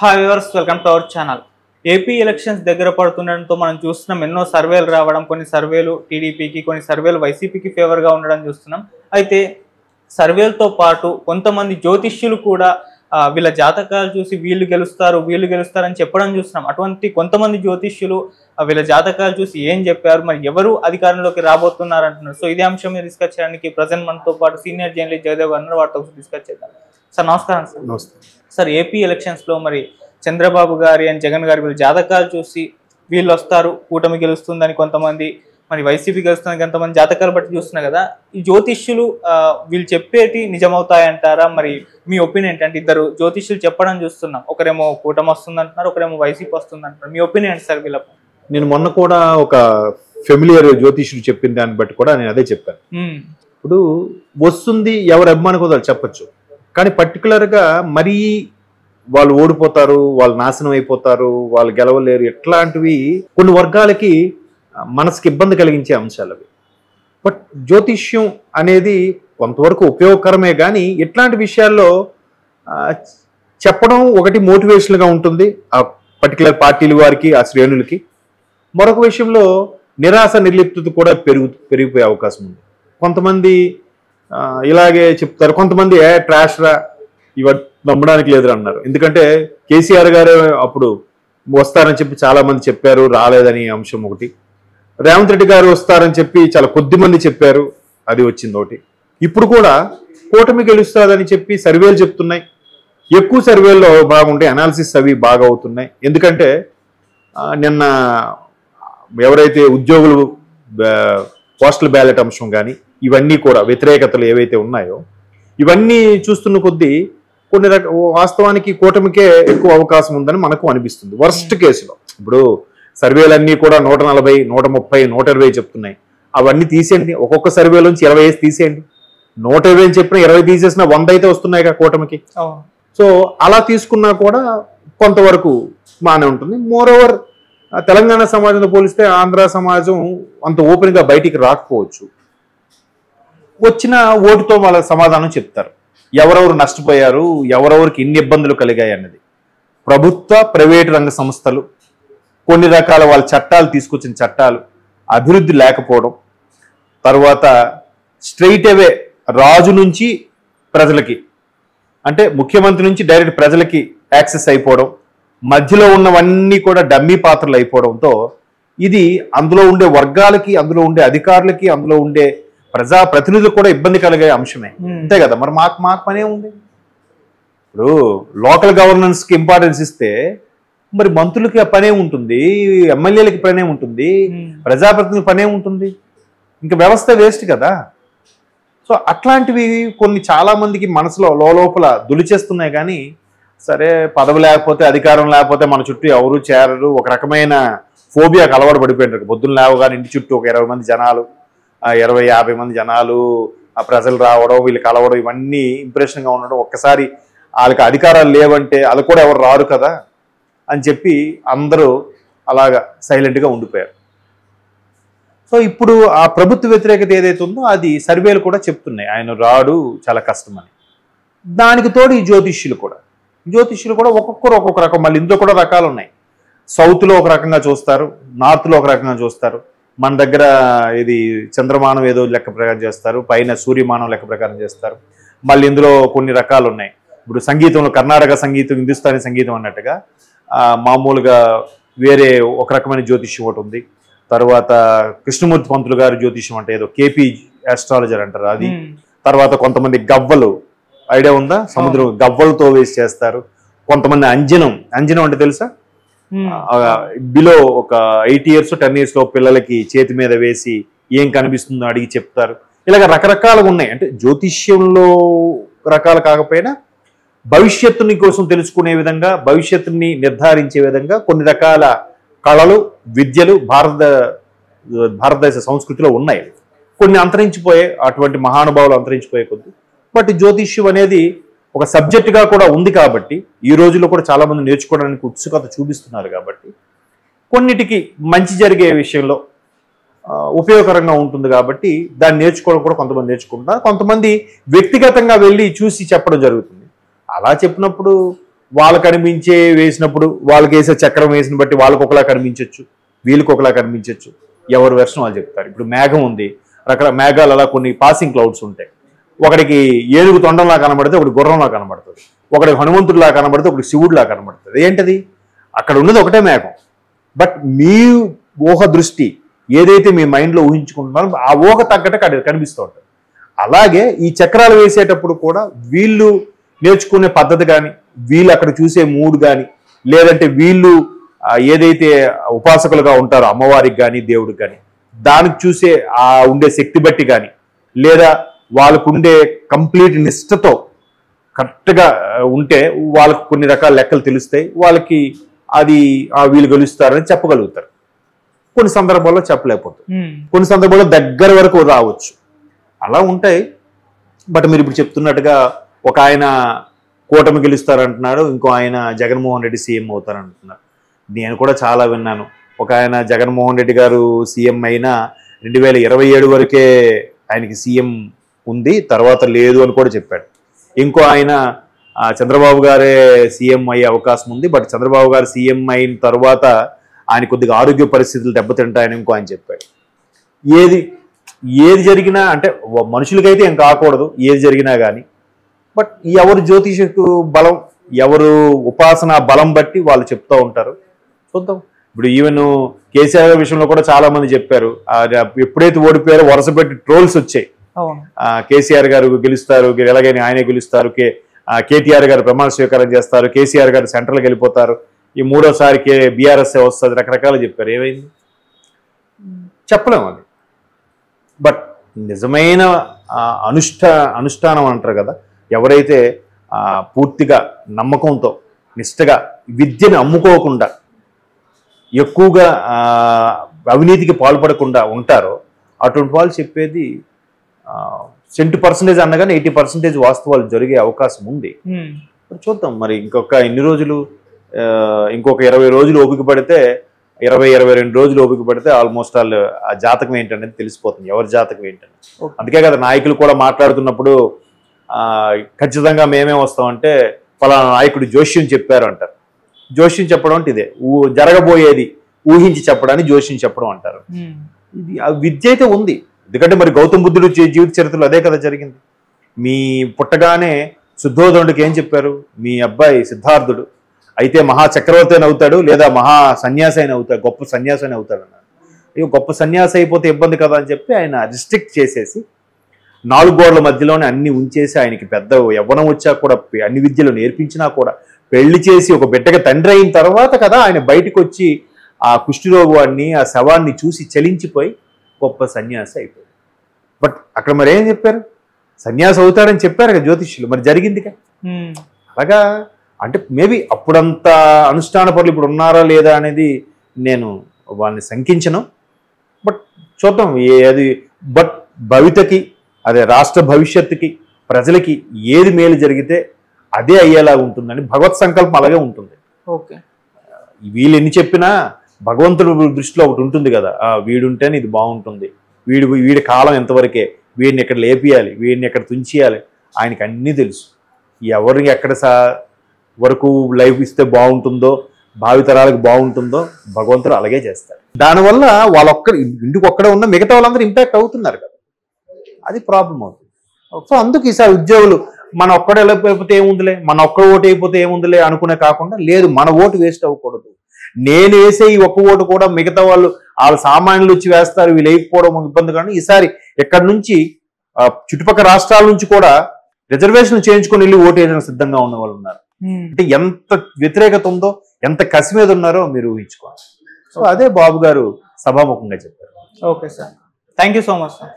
Hi viewers, welcome to our channel. AP elections దగ్గర పడుతుండడంతో మనం చూస్తున్నాం ఎన్నో సర్వేలు రావడం, కొన్ని సర్వేలు టీడీపీకి, కొన్ని సర్వేలు వైసీపీకి ఫేవర్గా ఉండడం చూస్తున్నాం. అయితే సర్వేలతో పాటు కొంతమంది జ్యోతిష్యులు కూడా వీళ్ళ జాతకాలు చూసి వీళ్ళు గెలుస్తారని చెప్పడం చూస్తున్నాం. అటువంటి కొంతమంది జ్యోతిష్యులు వీళ్ళ జాతకాలు చూసి ఏం చెప్పారు, మరి ఎవరు అధికారంలోకి రాబోతున్నారు అంటున్నారు. సో ఇదే అంశం మీద డిస్కస్ చేయడానికి ప్రజెంట్ మనతో పాటు సీనియర్ జర్నలిస్ట్ జయదేవ్ గారు వారితో డిస్కస్ చేద్దాం. సార్ నమస్కారం. సార్ నమస్తే సార్. ఏపీ ఎలక్షన్స్లో మరి చంద్రబాబు గారి అండ్ జగన్ గారి వీళ్ళ జాతకాలు చూసి వీళ్ళు వస్తారు, కూటమి గెలుస్తుందని కొంతమంది, మరి వైసీపీ గెలుస్తుందని కొంతమంది జాతకాలు బట్టి చూస్తున్నారు కదా. ఈ జ్యోతిష్యులు వీళ్ళు చెప్పేటి నిజమవుతాయంటారా? మరి మీ ఒపీనియన్ ఏంటంటే, ఇద్దరు జ్యోతిష్యులు చెప్పడం చూస్తున్నాం, ఒకరేమో కూటమి వస్తుంది అంటున్నారు, ఒకరేమో వైసీపీ వస్తుంది అంటున్నారు. మీ ఒపీనియన్ ఏంటి సార్ వీళ్ళకు? నేను మొన్న కూడా ఒక ఫెమిలియర్ జ్యోతిష్యుడు చెప్పిన దాన్ని బట్టి కూడా నేను అదే చెప్పాను. ఇప్పుడు వస్తుంది, ఎవరు అభిమానికో వాళ్ళు చెప్పచ్చు, కానీ పర్టికులర్గా మరీ వాళ్ళు ఓడిపోతారు, వాళ్ళు నాశనం అయిపోతారు, వాళ్ళు గెలవలేరు, ఎట్లాంటివి కొన్ని వర్గాలకి మనసుకి ఇబ్బంది కలిగించే అంశాలు అవి. బట్ జ్యోతిష్యం అనేది కొంతవరకు ఉపయోగకరమే, కానీ ఇట్లాంటి విషయాల్లో చెప్పడం ఒకటి మోటివేషన్గా ఉంటుంది ఆ పర్టికులర్ పార్టీల వారికి, ఆ శ్రేణులకి. మరొక విషయంలో నిరాశ నిర్లిప్తత కూడా పెరిగిపోయే అవకాశం ఉంది. కొంతమంది ఇలాగే చెప్తారు, కొంతమంది ట్రాష్ రా, ఇవ నమ్మడానికి లేదురా అన్నారు. ఎందుకంటే కేసీఆర్ గారే అప్పుడు వస్తారని చెప్పి చాలా మంది చెప్పారు, రాలేదని అంశం ఒకటి. రేవంత్ రెడ్డి గారు వస్తారని చెప్పి చాలా కొద్ది మంది చెప్పారు, అది వచ్చింది ఒకటి. ఇప్పుడు కూడా కూటమి గెలుస్తారని చెప్పి సర్వేలు చెప్తున్నాయి. ఎక్కువ సర్వేల్లో బాగుంటాయి, అనాలిసిస్ అవి బాగా అవుతున్నాయి. ఎందుకంటే నిన్న ఎవరైతే ఉద్యోగులు పోస్టల్ బ్యాలెట్ అంశం కానీ ఇవన్నీ కూడా వ్యతిరేకతలు ఏవైతే ఉన్నాయో ఇవన్నీ చూస్తున్న కొద్దీ కొన్ని వాస్తవానికి కూటమికే ఎక్కువ అవకాశం ఉందని మనకు అనిపిస్తుంది. వర్స్ట్ కేసులో ఇప్పుడు సర్వేలన్నీ కూడా 140, 130, 120 చెప్తున్నాయి. అవన్నీ తీసేయండి, ఒక్కొక్క సర్వేలోంచి 20 తీసేయండి. 120 అని చెప్పిన 20 తీసేసిన 100 అయితే వస్తున్నాయి కదా కూటమికి. సో అలా తీసుకున్నా కూడా కొంతవరకు బాగానే ఉంటుంది. మోరోవర్ తెలంగాణ సమాజంతో పోలిస్తే ఆంధ్ర సమాజం అంత ఓపెన్గా బయటికి రాకపోవచ్చు. వచ్చిన ఓటుతో వాళ్ళ సమాధానం చెప్తారు, ఎవరెవరు నష్టపోయారు, ఎవరెవరికి ఎన్ని ఇబ్బందులు కలిగాయి అన్నది. ప్రభుత్వ ప్రైవేటు రంగ సంస్థలు కొన్ని రకాల వాళ్ళ చట్టాలు తీసుకొచ్చిన చట్టాలు అభివృద్ధి లేకపోవడం, తర్వాత స్ట్రైట్ అవే రాజు నుంచి ప్రజలకి, అంటే ముఖ్యమంత్రి నుంచి డైరెక్ట్ ప్రజలకి యాక్సెస్ అయిపోవడం, మధ్యలో ఉన్నవన్నీ కూడా డమ్మీ పాత్రలు అయిపోవడంతో ఇది అందులో ఉండే వర్గాలకి, అందులో ఉండే అధికారులకి, అందులో ఉండే ప్రజాప్రతినిధులకు కూడా ఇబ్బంది కలిగే అంశమే. అంతే కదా, మరి మాకు పనే ఉంది. ఇప్పుడు లోకల్ గవర్నెన్స్కి ఇంపార్టెన్స్ ఇస్తే మరి మంత్రులకి పనే ఉంటుంది, ఎమ్మెల్యేలకి పనే ఉంటుంది, ప్రజాప్రతినిధుల పనే ఉంటుంది, ఇంకా వ్యవస్థ వేస్ట్ కదా. సో అట్లాంటివి కొన్ని చాలా మందికి మనసులో లోపల దులిచేస్తున్నాయి. కానీ సరే, పదవి లేకపోతే, అధికారం లేకపోతే మన చుట్టూ ఎవరు చేరరు, ఒక రకమైన ఫోబియాకి అలవాటు పడిపోయినారు. పొద్దున్న లేవగానే ఇంటి చుట్టూ ఒక 20 మంది జనాలు, 20-50 మంది జనాలు, ఆ ప్రజలు రావడం, వీళ్ళు కలవడం, ఇవన్నీ ఇంప్రెషన్గా ఉండడం. ఒక్కసారి వాళ్ళకి అధికారాలు లేవంటే అది కూడా ఎవరు రారు కదా అని చెప్పి అందరూ అలాగా సైలెంట్గా ఉండిపోయారు. సో ఇప్పుడు ఆ ప్రభుత్వ వ్యతిరేకత ఏదైతే ఉందో అది సర్వేలు కూడా చెప్తున్నాయి, ఆయన రాడు, చాలా కష్టమని. దానికి తోడు ఈ జ్యోతిష్యులు కూడా ఒక్కొక్కరు ఒక్కొక్క రకం. మళ్ళీ ఇందులో కూడా రకాలు ఉన్నాయి. సౌత్లో ఒక రకంగా చూస్తారు, నార్త్లో ఒక రకంగా చూస్తారు. మన దగ్గర ఇది చంద్రమానం ఏదో లెక్క ప్రకారం చేస్తారు, పైన సూర్యమానం లెక్క ప్రకారం చేస్తారు. మళ్ళీ ఇందులో కొన్ని రకాలు ఉన్నాయి. ఇప్పుడు సంగీతంలో కర్ణాటక సంగీతం, హిందుస్థానీ సంగీతం అన్నట్టుగా మామూలుగా వేరే ఒక రకమైన జ్యోతిష్యం ఒకటి ఉంది. తర్వాత కృష్ణమూర్తి పంతులు గారి జ్యోతిష్యం అంటే ఏదో కేపీ ఆస్ట్రాలజర్ అంటారు అది. తర్వాత కొంతమంది గవ్వలు, ఐడియా ఉందా, సముద్రం గవ్వలతో వేసి చేస్తారు. కొంతమంది అంజనం అంటే తెలుసా, బిలో ఒక 8 years 10 years పిల్లలకి చేతి మీద వేసి ఏం కనిపిస్తుందో అడిగి చెప్తారు. ఇలాగ రకరకాలుగా ఉన్నాయి. అంటే జ్యోతిష్యంలో రకాలు కాకపోయినా భవిష్యత్తుని కోసం తెలుసుకునే విధంగా, భవిష్యత్తుని నిర్ధారించే విధంగా కొన్ని రకాల కళలు, విద్యలు భారతదేశ సంస్కృతిలో ఉన్నాయి. కొన్ని అంతరించిపోయే, అటువంటి మహానుభావులు అంతరించిపోయే కొద్ది. బట్ జ్యోతిష్యం అనేది ఒక సబ్జెక్టుగా కూడా ఉంది కాబట్టి ఈ రోజుల్లో కూడా చాలామంది నేర్చుకోవడానికి ఉత్సుకత చూపిస్తున్నారు. కాబట్టి కొన్నిటికి మంచి జరిగే విషయంలో ఉపయోగకరంగా ఉంటుంది కాబట్టి దాన్ని నేర్చుకోవడం కూడా కొంతమంది నేర్చుకుంటున్నారు. కొంతమంది వ్యక్తిగతంగా వెళ్ళి చూసి చెప్పడం జరుగుతుంది. అలా చెప్పినప్పుడు వాళ్ళ కనిపించే వేసినప్పుడు వాళ్ళకి వేసే చక్రం వేసిన బట్టి వాళ్ళకి ఒకలా కనిపించవచ్చు, వీళ్ళకి ఒకలా కనిపించవచ్చు. ఎవరి వెర్షన్ వాళ్ళు చెప్తారు. ఇప్పుడు మేఘం ఉంది, మేఘాలు అలా కొన్ని పాసింగ్ క్లౌడ్స్ ఉంటాయి. ఒకడికి ఏనుగు తొండంలా కనబడితే ఒకటి గుర్రంలా కనబడుతుంది, ఒకడికి హనుమంతుడిలా కనబడితే ఒకటి శివుడిలా కనబడుతుంది. ఏంటది? అక్కడ ఉన్నది ఒకటే మేఘం, బట్ మీ ఊహ దృష్టి ఏదైతే మీ మైండ్లో ఊహించుకుంటున్నారో ఆ ఊహ తగ్గట్టు అక్కడ కనిపిస్తూ ఉంటుంది. అలాగే ఈ చక్రాలు వేసేటప్పుడు కూడా వీళ్ళు నేర్చుకునే పద్ధతి కానీ, వీళ్ళు అక్కడ చూసే మూడ్ కానీ, లేదంటే వీళ్ళు ఏదైతే ఉపాసకులుగా ఉంటారో అమ్మవారికి కానీ దేవుడికి కానీ, దానికి చూసే ఆ ఉండే శక్తి బట్టి కానీ, లేదా వాళ్ళకు ఉండే కంప్లీట్ నిష్ఠతో కరెక్ట్గా ఉంటే వాళ్ళకు కొన్ని రకాల లెక్కలు తెలుస్తాయి. వాళ్ళకి అది వీళ్ళు గెలుస్తారని చెప్పగలుగుతారు. కొన్ని సందర్భాల్లో చెప్పలేకపోతారు, కొన్ని సందర్భాల్లో దగ్గర వరకు రావచ్చు, అలా ఉంటాయి. బట్ మీరు ఇప్పుడు చెప్తున్నట్టుగా ఒక ఆయన కూటమి గెలుస్తారంటున్నాడు, ఇంకో ఆయన జగన్మోహన్ రెడ్డి సీఎం అవుతారంటున్నారు. నేను కూడా చాలా విన్నాను. ఒక ఆయన జగన్మోహన్ రెడ్డి గారు సీఎం అయినా 2027 వరకే ఆయనకి సీఎం ఉంది, తర్వాత లేదు అని కూడా చెప్పాడు. ఇంకో ఆయన చంద్రబాబు గారే సీఎం అయ్యే అవకాశం ఉంది, బట్ చంద్రబాబు గారు సీఎం అయిన తర్వాత ఆయన కొద్దిగా ఆరోగ్య పరిస్థితులు దెబ్బతింటాయని ఇంకో ఆయన చెప్పాడు. ఏది జరిగినా అంటే మనుషులకైతే ఏం కాకూడదు ఏది జరిగినా కానీ, బట్ ఎవరు జ్యోతిషకు బలం, ఎవరు ఉపాసన బలం బట్టి వాళ్ళు చెప్తూ ఉంటారు. చూద్దాం. ఇప్పుడు ఈవెన్ కేసీఆర్ విషయంలో కూడా చాలా మంది చెప్పారు, ఎప్పుడైతే ఓడిపోయారో వరుస పెట్టి ట్రోల్స్ వచ్చాయి. కేసీఆర్ గారు గెలుస్తారు, ఎలాగైనా ఆయనే గెలుస్తారు, కేటీఆర్ గారు ప్రమాణ స్వీకారం చేస్తారు, కేసీఆర్ గారు సెంట్రల్కి వెళ్ళిపోతారు, ఈ మూడోసారి బీఆర్ఎస్ వస్తుంది, రకరకాలు చెప్పారు. ఏమైంది చెప్పలేము అది. బట్ నిజమైన అనుష్ఠానం అంటారు కదా, ఎవరైతే పూర్తిగా నమ్మకంతో నిష్ఠగా విద్యను అమ్ముకోకుండా ఎక్కువగా అవినీతికి పాల్పడకుండా ఉంటారో అటువంటి వాళ్ళు చెప్పేది 20% అన్నగానే 80% వాస్తవాలు జరిగే అవకాశం ఉంది. చూద్దాం మరి ఇంకొక ఎన్ని రోజులు, ఇంకొక 20 రోజులు ఓపిక పడితే, 20-22 రోజులు ఓపిక పడితే ఆల్మోస్ట్ ఆల్ ఆ జాతకం ఏంటనేది తెలిసిపోతుంది, ఎవరి జాతకం ఏంటనేది. అందుకే కదా నాయకులు కూడా మాట్లాడుతున్నప్పుడు ఖచ్చితంగా మేమే వస్తామంటే ఫలానా నాయకుడు జోష్యం చెప్పారు అంటారు. జోష్యం చెప్పడం అంటే ఇదే, జరగబోయేది ఊహించి చెప్పడాన్ని జోష్యం చెప్పడం అంటారు. ఇది విద్య అయితే ఉంది, ఎందుకంటే మరి గౌతమ బుద్ధుడు జీవిత చరిత్రలో అదే కదా జరిగింది. మీ పుట్టగానే శుద్ధోదనుడికి ఏం చెప్పారు, మీ అబ్బాయి సిద్ధార్థుడు అయితే మహా చక్రవర్తి అని అవుతాడు, లేదా మహా సన్యాసి అయిన అవుతాడు, గొప్ప సన్యాసి అని అవుతాడు అన్నారు. ఇక గొప్ప సన్యాసి అయిపోతే ఇబ్బంది కదా అని చెప్పి ఆయన రిస్ట్రిక్ట్ చేసేసి 4 గోడల మధ్యలోనే అన్ని ఉంచేసి, ఆయనకి పెద్ద యవ్వనం వచ్చా కూడా అన్ని విద్యలు నేర్పించినా కూడా పెళ్లి చేసి ఒక బిడ్డకి తండ్రి అయిన తర్వాత కదా ఆయన బయటకు వచ్చి ఆ కుష్ఠరోగాన్ని ఆ శవాన్ని చూసి చలించిపోయి గొప్ప సన్యాసి అయిపోయాడు. బట్ అక్కడ మరి ఏం చెప్పారు, సన్యాసి అవుతాడని చెప్పారు కదా జ్యోతిష్యులు, మరి జరిగిందిగా. అలాగా అంటే మేబీ అప్పుడంత అనుష్ఠాన పనులు ఇప్పుడు ఉన్నారా లేదా అనేది నేను వాళ్ళని శంకించను. బట్ చూద్దాం ఏది, బట్ భవితకి అదే రాష్ట్ర భవిష్యత్తుకి ప్రజలకి ఏది మేలు జరిగితే అదే అయ్యేలా ఉంటుందని భగవత్ సంకల్పం అలాగే ఉంటుంది. ఓకే, వీళ్ళు ఎన్ని చెప్పినా భగవంతుడి దృష్టిలో ఒకటి ఉంటుంది కదా, వీడుంటేనే ఇది బాగుంటుంది, వీడి కాలం ఎంతవరకే, వీడిని ఎక్కడ లేపియాలి, వీడిని ఎక్కడ తుంచేయాలి, ఆయనకి అన్నీ తెలుసు. ఎవరికి ఎక్కడ వరకు లైఫ్ ఇస్తే బాగుంటుందో, భావితరాలకు బాగుంటుందో భగవంతుడు అలాగే చేస్తాడు. దానివల్ల ఇంటికి ఒక్కడే ఉన్న మిగతా వాళ్ళందరూ ఇంపాక్ట్ అవుతున్నారు కదా, అది ప్రాబ్లం అవుతుంది. సో అందుకు ఈసారి ఉద్యోగులు మన ఒక్కడే వెళ్ళిపోతే ఏముందిలే, మన ఒక్క ఓటు అయిపోతే ఏముందిలే అనుకునే కాకుండా, లేదు మన ఓటు వేస్ట్ అవ్వకూడదు, నేను వేసే ఈ ఒక్క ఓటు కూడా మిగతా వాళ్ళ సామాన్యులు వచ్చి వేస్తారు, వీళ్ళు వేయకపోవడం ఇబ్బంది. కానీ ఈసారి ఎక్కడి నుంచి చుట్టుపక్కల రాష్ట్రాల నుంచి కూడా రిజర్వేషన్ చేయించుకొని వెళ్ళి ఓటు వేయడానికి సిద్ధంగా ఉన్న వాళ్ళు ఉన్నారు. అంటే ఎంత వ్యతిరేకత ఉందో, ఎంత కసి మీద ఉన్నారో మీరు ఊహించుకోవాలి. సో అదే బాబు గారు సభాముఖంగా చెప్పారు. Okay sir, thank you so much sir.